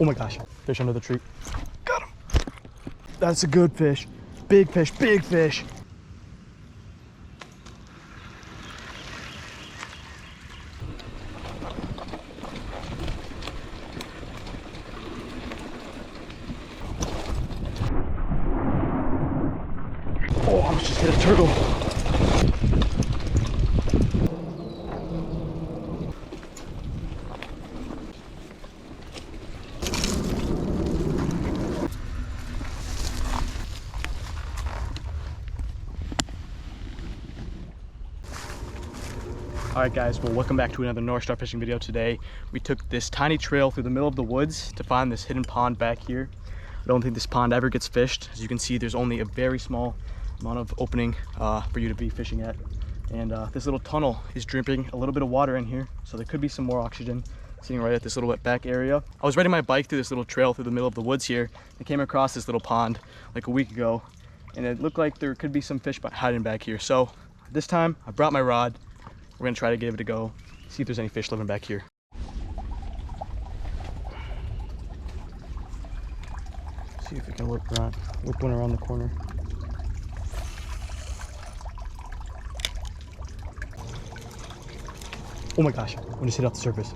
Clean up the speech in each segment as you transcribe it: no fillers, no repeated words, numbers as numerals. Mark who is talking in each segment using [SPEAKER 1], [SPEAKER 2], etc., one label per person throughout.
[SPEAKER 1] Oh my gosh, fish under the tree. Got him. That's a good fish. Big fish, big fish. Oh, I almost just hit a turtle. Alright guys, well welcome back to another North Star fishing video. Today we took this tiny trail through the middle of the woods to find this hidden pond back here. I don't think this pond ever gets fished. As you can see, there's only a very small amount of opening for you to be fishing at. And this little tunnel is dripping a little bit of water in here, so there could be some more oxygen sitting right at this little wet back area. I was riding my bike through this little trail through the middle of the woods here and came across this little pond like a week ago, and it looked like there could be some fish hiding back here. So this time I brought my rod. We're gonna try to give it a go, see if there's any fish living back here. See if we can whip one around the corner. Oh my gosh, I just hit off the surface.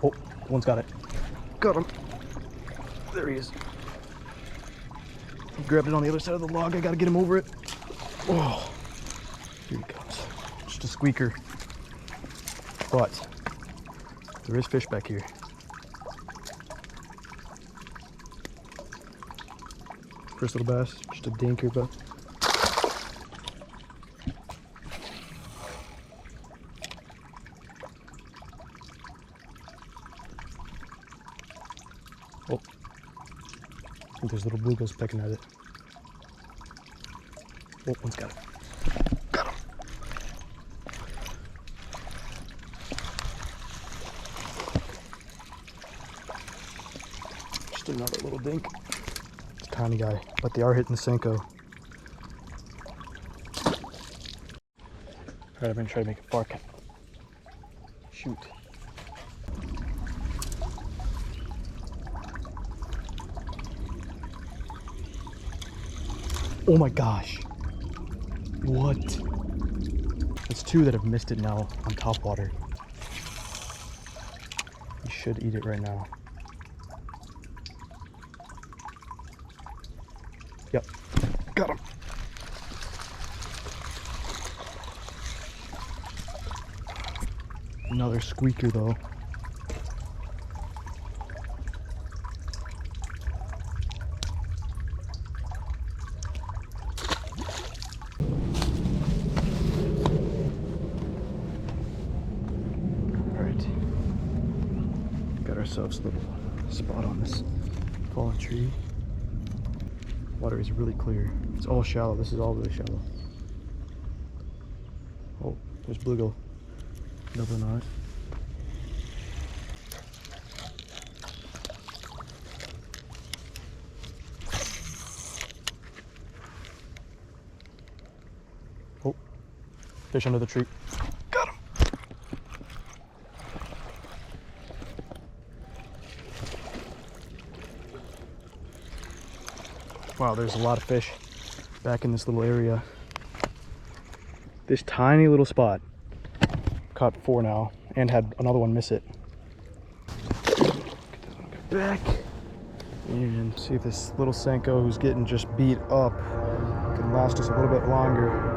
[SPEAKER 1] Oh, one's got it. Got him. There he is. He grabbed it on the other side of the log. I gotta get him over it. Oh, here he comes. Just a squeaker. But there is fish back here. First little bass, just a dinker, but oh, I think there's little bluegills pecking at it. Oh, one's got it. Got him. Just another little dink. It's a tiny guy, but they are hitting the Senko. Alright, I'm gonna try to make it bark. Shoot. Oh my gosh. What? It's two that have missed it now on top water. You should eat it right now. Yep. Got him. Another squeaker though. Got ourselves a little spot on this fallen tree. Water is really clear. It's all shallow. This is all really shallow. Oh, there's bluegill doubling on it. Oh, fish under the tree. Got him. Wow, there's a lot of fish back in this little area. This tiny little spot caught 4 now and had another one miss it. Get this one back and see if this little Senko, who's getting just beat up, can last us a little bit longer.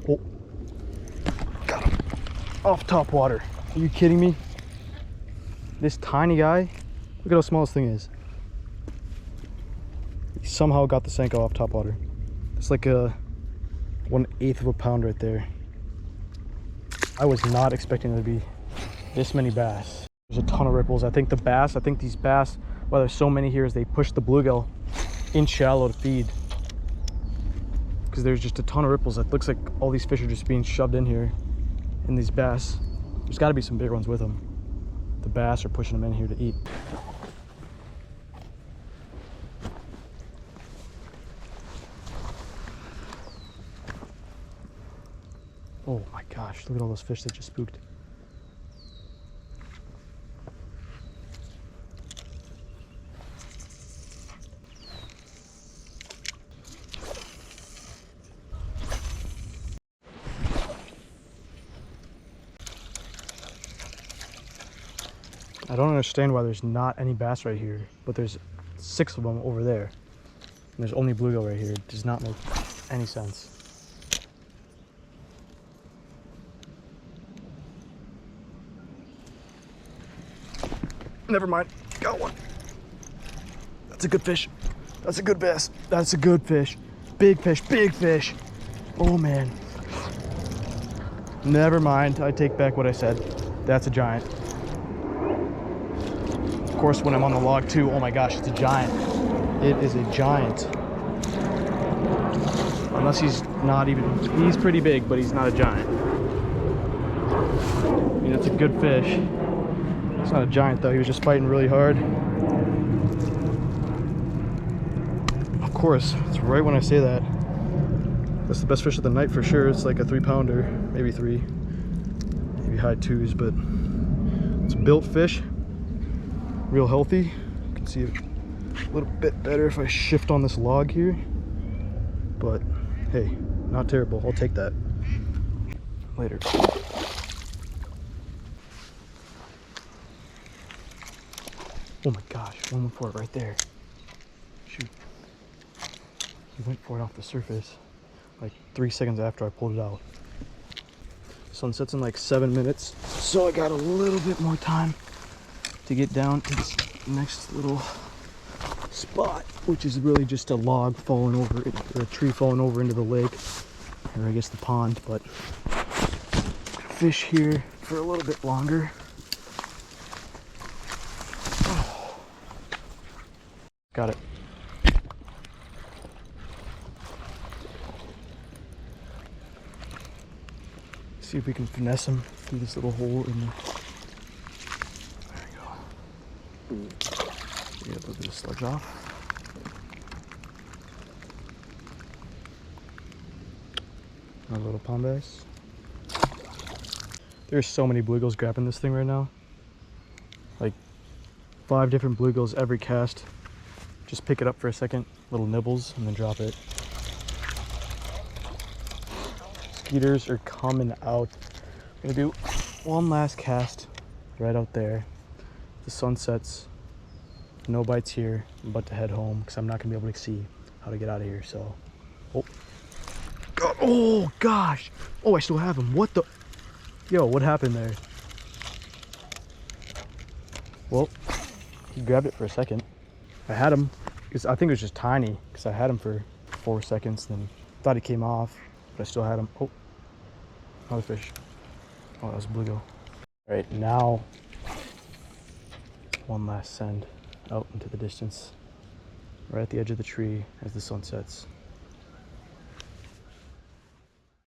[SPEAKER 1] Oh, got him. Off top water. Are you kidding me? This tiny guy, look at how small this thing is. He somehow got the Senko off top water. It's like a 1/8 of a pound right there. I was not expecting there to be this many bass. There's a ton of ripples. I think these bass, why there's so many here, is they push the bluegill in shallow to feed. Because there's just a ton of ripples. It looks like all these fish are just being shoved in here. And these bass, there's got to be some bigger ones with them. The bass are pushing them in here to eat. Oh my gosh, look at all those fish that just spooked. I don't understand why there's not any bass right here, but there's 6 of them over there. And there's only bluegill right here. It does not make any sense. Never mind, got one. That's a good fish. That's a good bass. That's a good fish. Big fish, big fish. Oh man. Never mind, I take back what I said. That's a giant. Of course, when I'm on the log too, oh my gosh, it's a giant. It is a giant. Unless he's not even, he's pretty big, but he's not a giant. I mean, it's a good fish. It's not a giant though, he was just fighting really hard. Of course, it's right when I say that. That's the best fish of the night for sure. It's like a 3-pounder, maybe 3, maybe high 2s, but it's a built fish, real healthy. You can see it a little bit better if I shift on this log here, but hey, not terrible. I'll take that. Later. Oh my gosh, one went for it right there. Shoot. He went for it off the surface like 3 seconds after I pulled it out. Sunset's in like 7 minutes, so I got a little bit more time to get down to this next little spot, which is really just a log falling over, or a tree falling over into the lake, or I guess the pond, but fish here for a little bit longer. Got it. See if we can finesse him through this little hole in the... There we go. Get a little bit of sludge off. Another little pond bass. There's so many bluegills grabbing this thing right now. Like 5 different bluegills every cast. Just pick it up for a second, little nibbles, and then drop it. Skeeters are coming out. I'm gonna do one last cast right out there. The sun sets, no bites here. I'm about to head home because I'm not gonna be able to see how to get out of here. So, oh, God. Oh gosh! Oh, I still have him. What the? Yo, what happened there? Well, he grabbed it for a second. I had him, because I think it was just tiny, because I had him for 4 seconds, then thought he came off, but I still had him. Oh, another fish. Oh, that was a bluegill. All right, now one last send out into the distance, right at the edge of the tree as the sun sets.